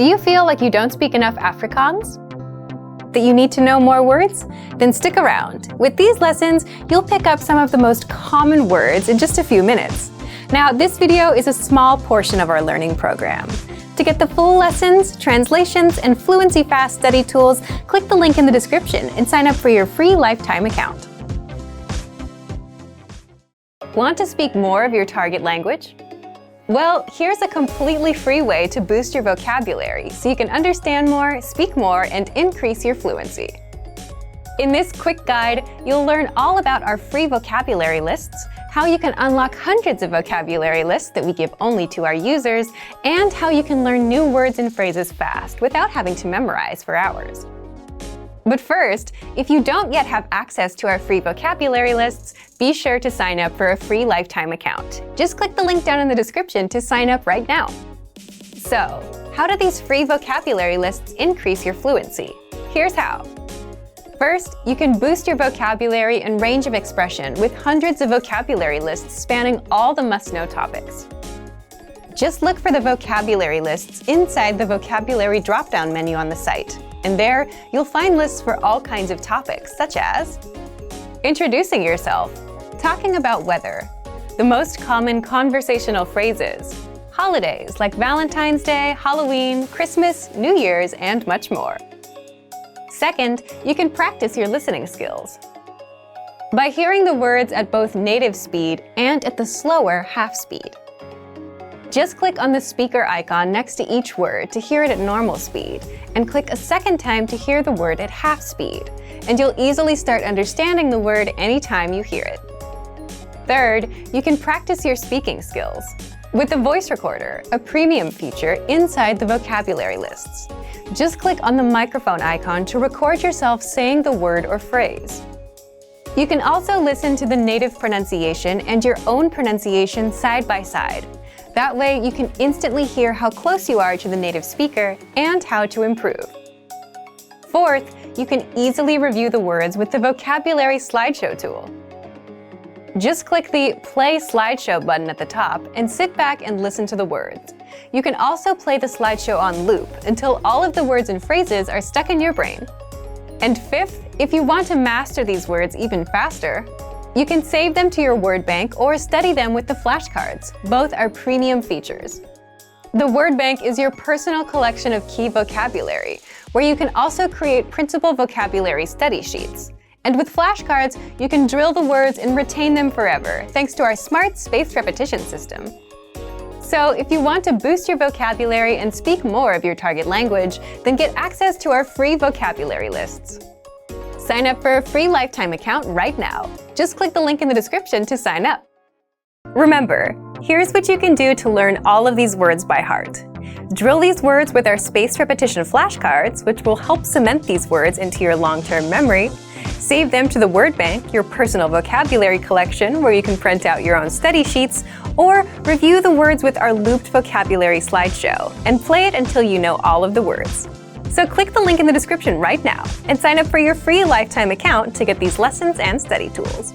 Do you feel like you don't speak enough Afrikaans? That you need to know more words? Then stick around. With these lessons, you'll pick up some of the most common words in just a few minutes. Now, this video is a small portion of our learning program. To get the full lessons, translations, and fluency fast study tools, click the link in the description and sign up for your free lifetime account. Want to speak more of your target language? Well, here's a completely free way to boost your vocabulary so you can understand more, speak more, and increase your fluency. In this quick guide, you'll learn all about our free vocabulary lists, how you can unlock hundreds of vocabulary lists that we give only to our users, and how you can learn new words and phrases fast without having to memorize for hours. But first, if you don't yet have access to our free vocabulary lists, be sure to sign up for a free lifetime account. Just click the link down in the description to sign up right now. So, how do these free vocabulary lists increase your fluency? Here's how. First, you can boost your vocabulary and range of expression with hundreds of vocabulary lists spanning all the must-know topics. Just look for the vocabulary lists inside the vocabulary drop-down menu on the site. And there, you'll find lists for all kinds of topics, such as introducing yourself, talking about weather, the most common conversational phrases, holidays like Valentine's Day, Halloween, Christmas, New Year's, and much more. Second, you can practice your listening skills. By hearing the words at both native speed and at the slower half speed. Just click on the speaker icon next to each word to hear it at normal speed, and click a second time to hear the word at half speed, and you'll easily start understanding the word anytime you hear it. Third, you can practice your speaking skills with the voice recorder, a premium feature inside the vocabulary lists. Just click on the microphone icon to record yourself saying the word or phrase. You can also listen to the native pronunciation and your own pronunciation side by side. That way, you can instantly hear how close you are to the native speaker and how to improve. Fourth, you can easily review the words with the Vocabulary Slideshow tool. Just click the Play Slideshow button at the top and sit back and listen to the words. You can also play the slideshow on loop until all of the words and phrases are stuck in your brain. And fifth, if you want to master these words even faster, you can save them to your word bank or study them with the flashcards. Both are premium features. The word bank is your personal collection of key vocabulary, where you can also create printable vocabulary study sheets. And with flashcards, you can drill the words and retain them forever, thanks to our smart spaced repetition system. So if you want to boost your vocabulary and speak more of your target language, then get access to our free vocabulary lists. Sign up for a free lifetime account right now. Just click the link in the description to sign up. Remember, here's what you can do to learn all of these words by heart. Drill these words with our spaced repetition flashcards, which will help cement these words into your long-term memory. Save them to the word bank, your personal vocabulary collection, where you can print out your own study sheets, or review the words with our looped vocabulary slideshow, and play it until you know all of the words. So click the link in the description right now and sign up for your free lifetime account to get these lessons and study tools.